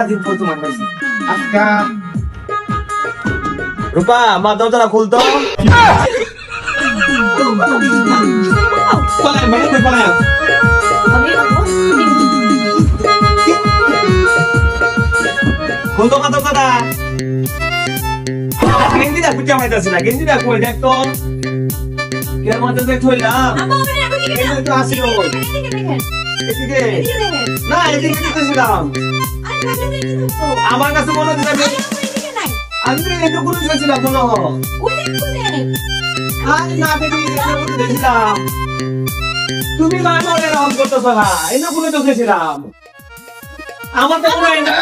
দিন পর তোমার পাইছি আজকা রূপা মা দরজাটা খুলতো পালাই মানে কই পালাই খুলতো মা দরজাটা গেঞ্জিটা খুঁজে পাইতাছি না গেঞ্জিটা কই দেখ তো কেন মধ্যে দেখ হইলাম এই তো আসিল এদিকে না এদিকে দেখতেছিলাম আমার কাছে মনে হচ্ছে আমি একটু করে দেখছিলাম মনে হয় না দেখছিলাম তুমি বারবার এরকম করতেছ না এটা করে দেখছিলাম আমার তো মনে হয় না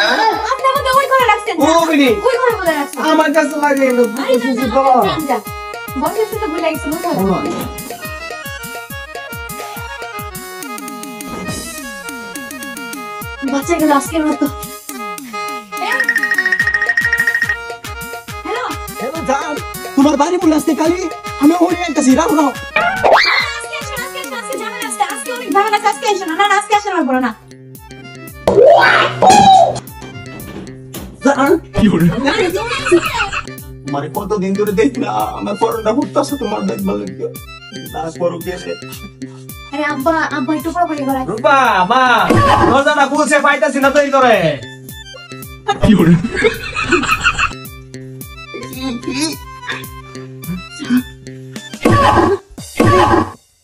আমার কাছে লাগে বাচ্চাগুলো আজকের মতো তোমার বাড়ি বলে আসতে কালি আমি ওই একটা সিরা বলো মানে কতদিন ধরে দেখি না আমার পরনটা ফুটতেছে তোমার দেখবা লাগে তারপরও গেছে আরে আব্বা আব্বা একটু পড়াপড়ি করে রূপা মা দরজাটা খুলছে পাইতাছি না তৈরি করে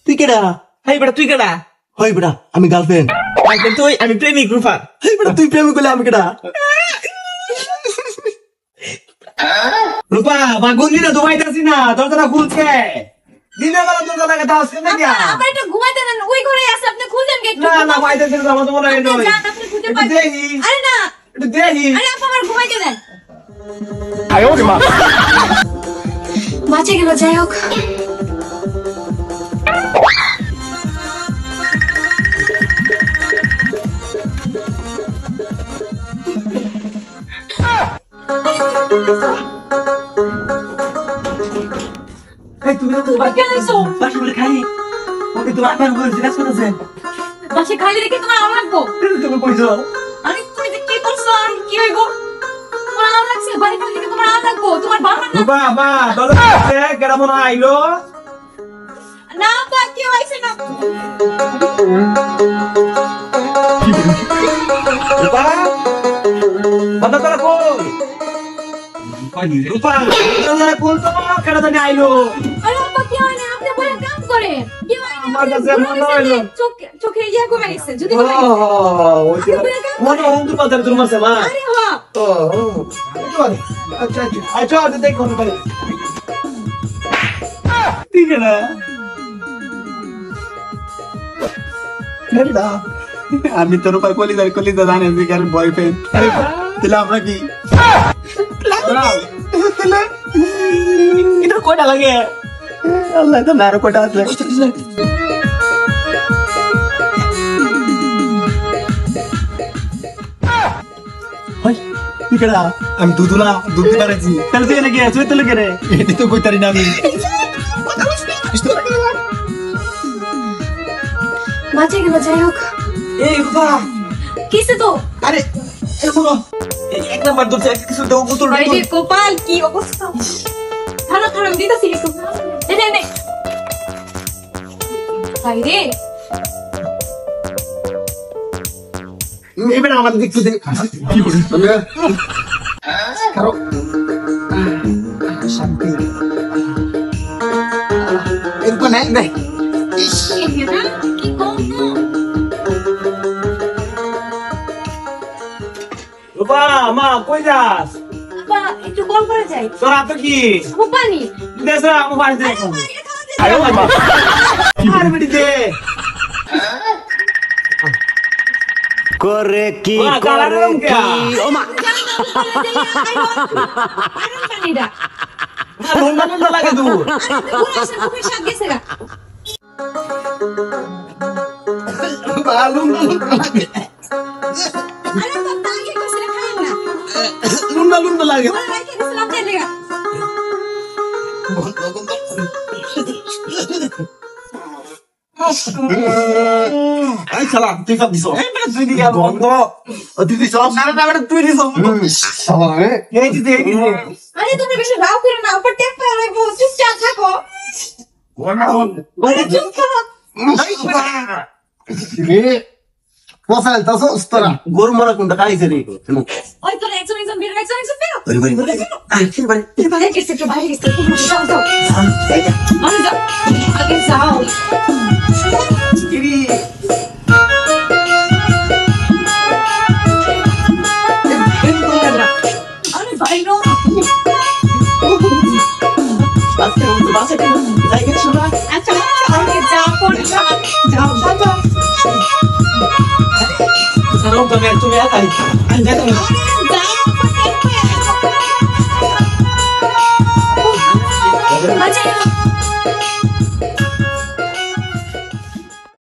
তুই কেডা হেই বেটা তুই কেডা হই বেটা আমি গার্লফ্রেন্ড তুই আমি প্রেমিক রূপা হেই বেটা তুই প্রেম করলে আমি কেডা রূপা মা গন্ডিটা ধোয়াইতাছি না দরজাটা খুলছে দিনের বেলা দরজাটাকে দাওস কেন দিয়া আপনি একটু ঘুমাইতে দেন ওই ঘরে আছে আপনি খুলবেন কি না না পাইতাছি না আমার তো মনে হয় নয় আপনি খুঁজে পাবেন আরে না একটু দেখি আরে আপা আমার ঘুমাইতে দেন আয়ো রে মা বাঁচে গেল যাই হোক তুমি তো বাকি আছো বাকি বলে খাই ওকে তো আপনার ঘরে জিজ্ঞাস করেছেন বাসে খাইলে রেখে তোমার আম লাগবো তুমি কইছো আরে তুমি যে কি করছো আর কি হইব তোমার আম লাগছে বাড়ি খাইলে রেখে তোমার আম লাগবো তোমার বাবা না রূপা মা দরজা কেডা মনে আইলো না বা কেউ আইছে না রূপা বাবা তোরা কই রূপা দরজা খুলতো কেডা জানি আইলো আরে আপা কি হয় না আপনি বলে কাম করে কি হয় না আমার কাছে মনে হইলো চোখে ইয়া কমে গেছে যদি মনে অঙ্কুর বাজার তোর মাসে মা আরে হ্যাঁ আচ্ছা আচ্ছা আচ্ছা দেখো না ঠিক আছে কেডা আমি তোর উপর কলিজা জানে যে কার বয়ফ্রেন্ড তাহলে আমরা কি এটা কয়টা লাগে আল্লাহ তো নারো কয়টা আছে আমি দুধুলা দুধ দিতে পারছি তাহলে তুই নাকি তুই তো লোকে রে এটি তো কইতারি না আমি বাঁচে গেল যাই হোক এই রূপা কিসে তো আরে এগুলো এক নাম্বার ধরছে কিছু দেও বোতল আরে গোপাল কি অবস্থা থানা থানা দিতাছি কিছু এনে এনে আরে এবার আমাদের দেখতে দেখ কি করে কারো শান্তি এরকম নাই নাই কি কম রূপা মা কই যাস আপা একটু কল করে যাই তোর হাতে কি গোপানি দেশরা আমু পানি দে আরে মা আরে বেটি দে করে কি করে কি ও মা লন্ডন লাগে দূর বালুম লুন্ডা লাগে আই শালা তুই সব দিছ এই তুই দিয়া গন্ধ ও দিদি সব সারাটা বেটা তুই দিছ এই দিদি আরে তুমি বেশি রাও করে না উপর টেপ ফেলে রাখবো চুপচাপ থাকো বলে চুপ থাকো গরু মারা কোনটা খাইছে রে ওই তো একজন বের একজন বেরো বাড়ি বাইরে গেছে তো বাইরে গেছে তুমি যাও যাও আরে যাও আগে যাও আরে বাইরো আজকে তো বাসে যাই গেছো না আচ্ছা আগে যাও পড়ে যাও যাও যাও সারাও তুমি একাই আমি যাই যাও